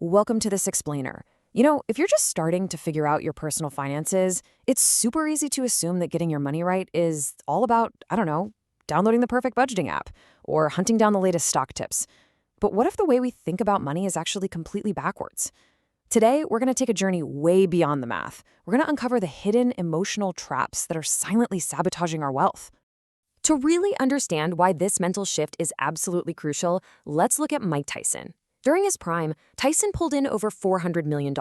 Welcome to This Explainer. You know, if you're just starting to figure out your personal finances, it's super easy to assume that getting your money right is all about, I don't know, downloading the perfect budgeting app or hunting down the latest stock tips. But what if the way we think about money is actually completely backwards? Today, we're going to take a journey way beyond the math. We're going to uncover the hidden emotional traps that are silently sabotaging our wealth. To really understand why this mental shift is absolutely crucial, let's look at Mike Tyson. During his prime, Tyson pulled in over $400 million.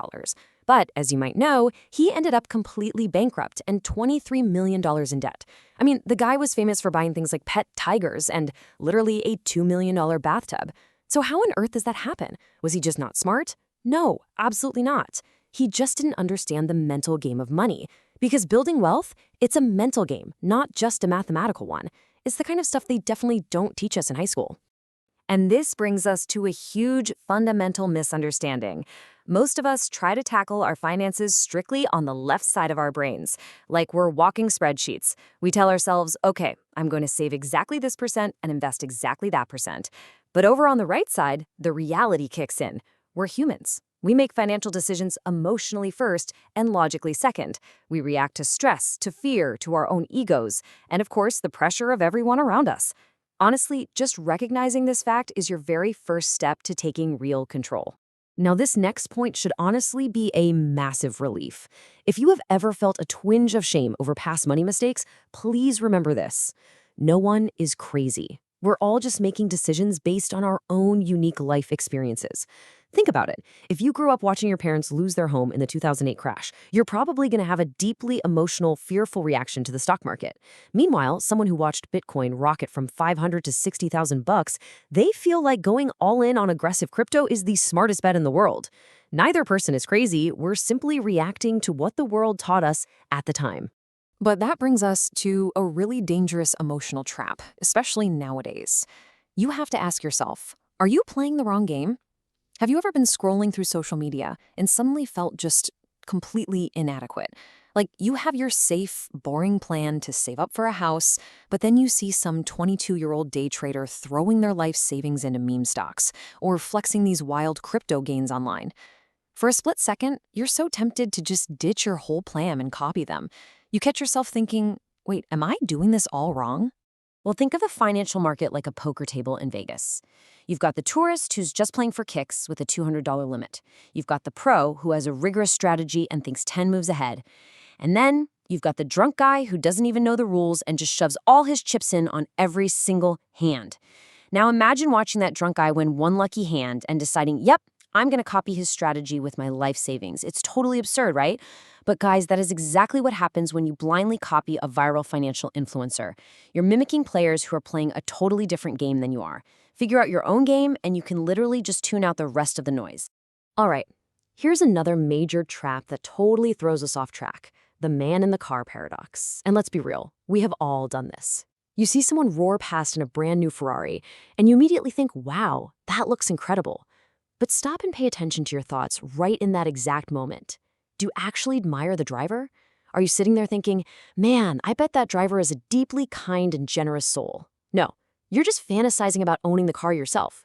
But, as you might know, he ended up completely bankrupt and $23 million in debt. I mean, the guy was famous for buying things like pet tigers and literally a $2 million bathtub. So how on earth does that happen? Was he just not smart? No, absolutely not. He just didn't understand the mental game of money. Because building wealth, it's a mental game, not just a mathematical one. It's the kind of stuff they definitely don't teach us in high school. And this brings us to a huge fundamental misunderstanding. Most of us try to tackle our finances strictly on the left side of our brains, like we're walking spreadsheets. We tell ourselves, okay, I'm going to save exactly this percent and invest exactly that percent. But over on the right side, the reality kicks in. We're humans. We make financial decisions emotionally first and logically second. We react to stress, to fear, to our own egos, and of course, the pressure of everyone around us. Honestly, just recognizing this fact is your very first step to taking real control. Now, this next point should honestly be a massive relief. If you have ever felt a twinge of shame over past money mistakes, please remember this. No one is crazy. We're all just making decisions based on our own unique life experiences. Think about it. If you grew up watching your parents lose their home in the 2008 crash, you're probably going to have a deeply emotional, fearful reaction to the stock market. Meanwhile, someone who watched Bitcoin rocket from 500 to 60,000 bucks, they feel like going all in on aggressive crypto is the smartest bet in the world. Neither person is crazy. We're simply reacting to what the world taught us at the time. But that brings us to a really dangerous emotional trap, especially nowadays. You have to ask yourself, are you playing the wrong game? Have you ever been scrolling through social media and suddenly felt just completely inadequate? Like you have your safe, boring plan to save up for a house, but then you see some 22-year-old day trader throwing their life savings into meme stocks or flexing these wild crypto gains online. For a split second, you're so tempted to just ditch your whole plan and copy them. You catch yourself thinking, wait, am I doing this all wrong? Well, think of the financial market like a poker table in Vegas. You've got the tourist who's just playing for kicks with a $200 limit. You've got the pro who has a rigorous strategy and thinks 10 moves ahead. And then you've got the drunk guy who doesn't even know the rules and just shoves all his chips in on every single hand. Now imagine watching that drunk guy win one lucky hand and deciding, yep, I'm going to copy his strategy with my life savings. It's totally absurd, right? But guys, that is exactly what happens when you blindly copy a viral financial influencer. You're mimicking players who are playing a totally different game than you are. Figure out your own game, and you can literally just tune out the rest of the noise. All right, here's another major trap that totally throws us off track. The man in the car paradox. And let's be real, we have all done this. You see someone roar past in a brand new Ferrari, and you immediately think, wow, that looks incredible. But stop and pay attention to your thoughts right in that exact moment. Do you actually admire the driver? Are you sitting there thinking, man, I bet that driver is a deeply kind and generous soul? No, you're just fantasizing about owning the car yourself.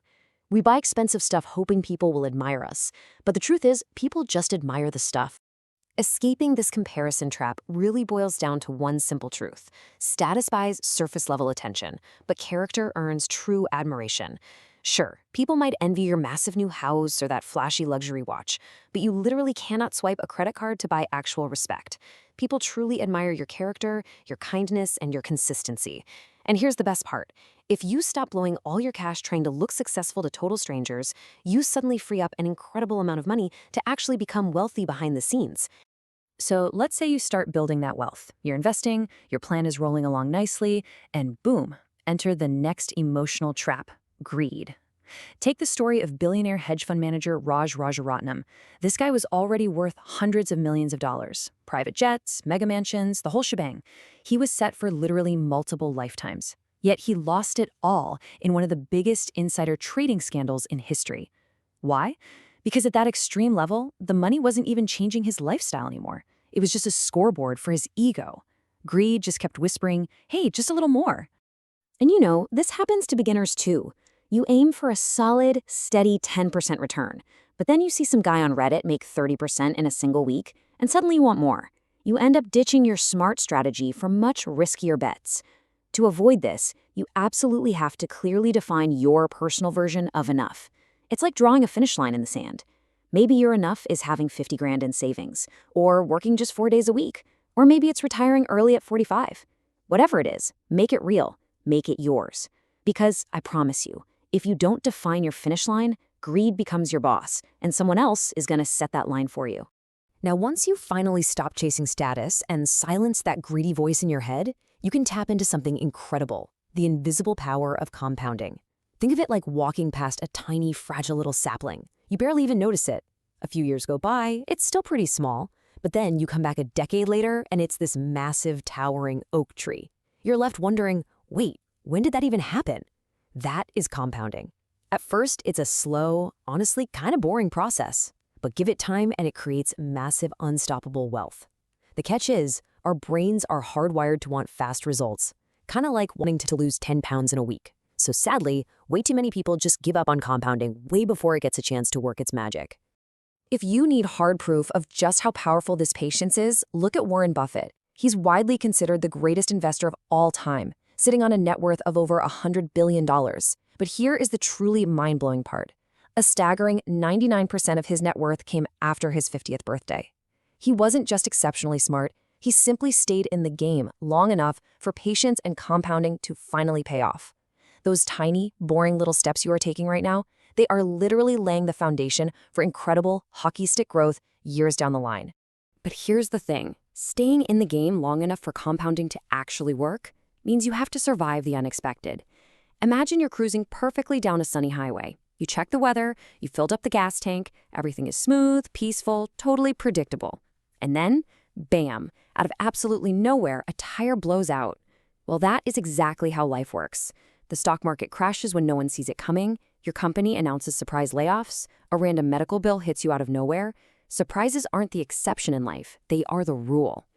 We buy expensive stuff hoping people will admire us, but the truth is, people just admire the stuff. Escaping this comparison trap really boils down to one simple truth. Status buys surface-level attention, but character earns true admiration. Sure, people might envy your massive new house or that flashy luxury watch, but you literally cannot swipe a credit card to buy actual respect. People truly admire your character, your kindness, and your consistency. And here's the best part. If you stop blowing all your cash trying to look successful to total strangers, you suddenly free up an incredible amount of money to actually become wealthy behind the scenes. So let's say you start building that wealth. You're investing, your plan is rolling along nicely, and boom, enter the next emotional trap. Greed. Take the story of billionaire hedge fund manager Raj Rajaratnam. This guy was already worth hundreds of millions of dollars. Private jets, mega mansions, the whole shebang. He was set for literally multiple lifetimes. Yet he lost it all in one of the biggest insider trading scandals in history. Why? Because at that extreme level, the money wasn't even changing his lifestyle anymore. It was just a scoreboard for his ego. Greed just kept whispering, hey, just a little more. And you know, this happens to beginners too. You aim for a solid, steady 10% return. But then you see some guy on Reddit make 30% in a single week, and suddenly you want more. You end up ditching your smart strategy for much riskier bets. To avoid this, you absolutely have to clearly define your personal version of enough. It's like drawing a finish line in the sand. Maybe your enough is having 50 grand in savings, or working just 4 days a week, or maybe it's retiring early at 45. Whatever it is, make it real, make it yours. Because I promise you, if you don't define your finish line, greed becomes your boss, and someone else is going to set that line for you. Now, once you finally stop chasing status and silence that greedy voice in your head, you can tap into something incredible, the invisible power of compounding. Think of it like walking past a tiny, fragile little sapling. You barely even notice it. A few years go by, it's still pretty small, but then you come back a decade later and it's this massive, towering oak tree. You're left wondering, wait, when did that even happen? That is compounding. At first, it's a slow, honestly kind of boring process, but give it time and it creates massive, unstoppable wealth. The catch is, our brains are hardwired to want fast results, kind of like wanting to lose 10 pounds in a week. So sadly, way too many people just give up on compounding way before it gets a chance to work its magic. If you need hard proof of just how powerful this patience is, look at Warren Buffett. He's widely considered the greatest investor of all time, sitting on a net worth of over $100 billion. But here is the truly mind-blowing part. A staggering 99% of his net worth came after his 50th birthday. He wasn't just exceptionally smart, he simply stayed in the game long enough for patience and compounding to finally pay off. Those tiny, boring little steps you are taking right now, they are literally laying the foundation for incredible hockey stick growth years down the line. But here's the thing, staying in the game long enough for compounding to actually work means you have to survive the unexpected. Imagine you're cruising perfectly down a sunny highway. You check the weather, you filled up the gas tank, everything is smooth, peaceful, totally predictable. And then, bam, out of absolutely nowhere, a tire blows out. Well, that is exactly how life works. The stock market crashes when no one sees it coming, your company announces surprise layoffs, a random medical bill hits you out of nowhere. Surprises aren't the exception in life, they are the rule.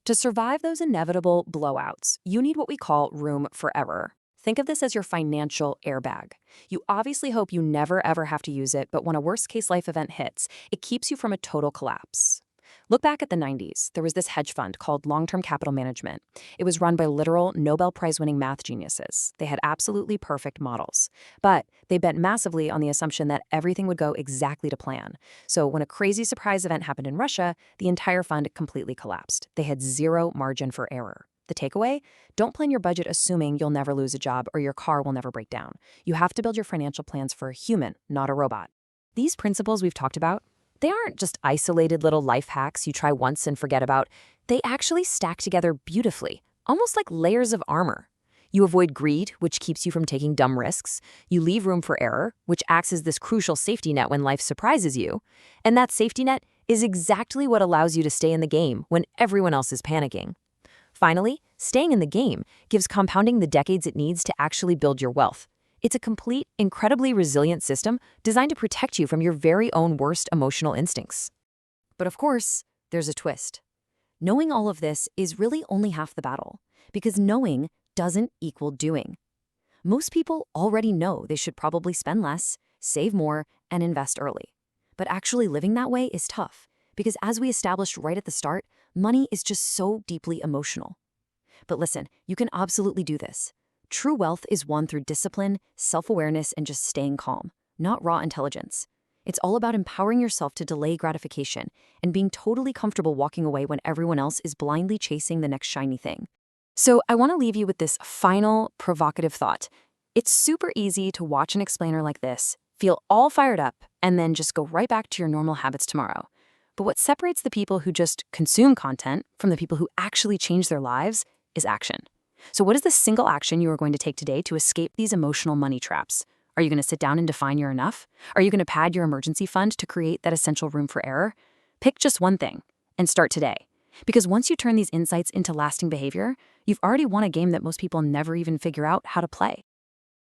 To survive those inevitable blowouts, you need what we call room for error. Think of this as your financial airbag. You obviously hope you never ever have to use it, but when a worst-case life event hits, it keeps you from a total collapse. Look back at the 90s. There was this hedge fund called Long-Term Capital Management. It was run by literal Nobel Prize-winning math geniuses. They had absolutely perfect models. But they bet massively on the assumption that everything would go exactly to plan. So when a crazy surprise event happened in Russia, the entire fund completely collapsed. They had zero margin for error. The takeaway? Don't plan your budget assuming you'll never lose a job or your car will never break down. You have to build your financial plans for a human, not a robot. These principles we've talked about, they aren't just isolated little life hacks you try once and forget about. They actually stack together beautifully, almost like layers of armor. You avoid greed, which keeps you from taking dumb risks. You leave room for error, which acts as this crucial safety net when life surprises you. And that safety net is exactly what allows you to stay in the game when everyone else is panicking. Finally, staying in the game gives compounding the decades it needs to actually build your wealth. It's a complete, incredibly resilient system designed to protect you from your very own worst emotional instincts. But of course, there's a twist. Knowing all of this is really only half the battle, because knowing doesn't equal doing. Most people already know they should probably spend less, save more, and invest early. But actually living that way is tough, because as we established right at the start, money is just so deeply emotional. But listen, you can absolutely do this. True wealth is won through discipline, self-awareness, and just staying calm, not raw intelligence. It's all about empowering yourself to delay gratification and being totally comfortable walking away when everyone else is blindly chasing the next shiny thing. So I want to leave you with this final provocative thought. It's super easy to watch an explainer like this, feel all fired up, and then just go right back to your normal habits tomorrow. But what separates the people who just consume content from the people who actually change their lives is action. So what is the single action you are going to take today to escape these emotional money traps? Are you going to sit down and define your enough? Are you going to pad your emergency fund to create that essential room for error? Pick just one thing and start today. Because once you turn these insights into lasting behavior, you've already won a game that most people never even figure out how to play.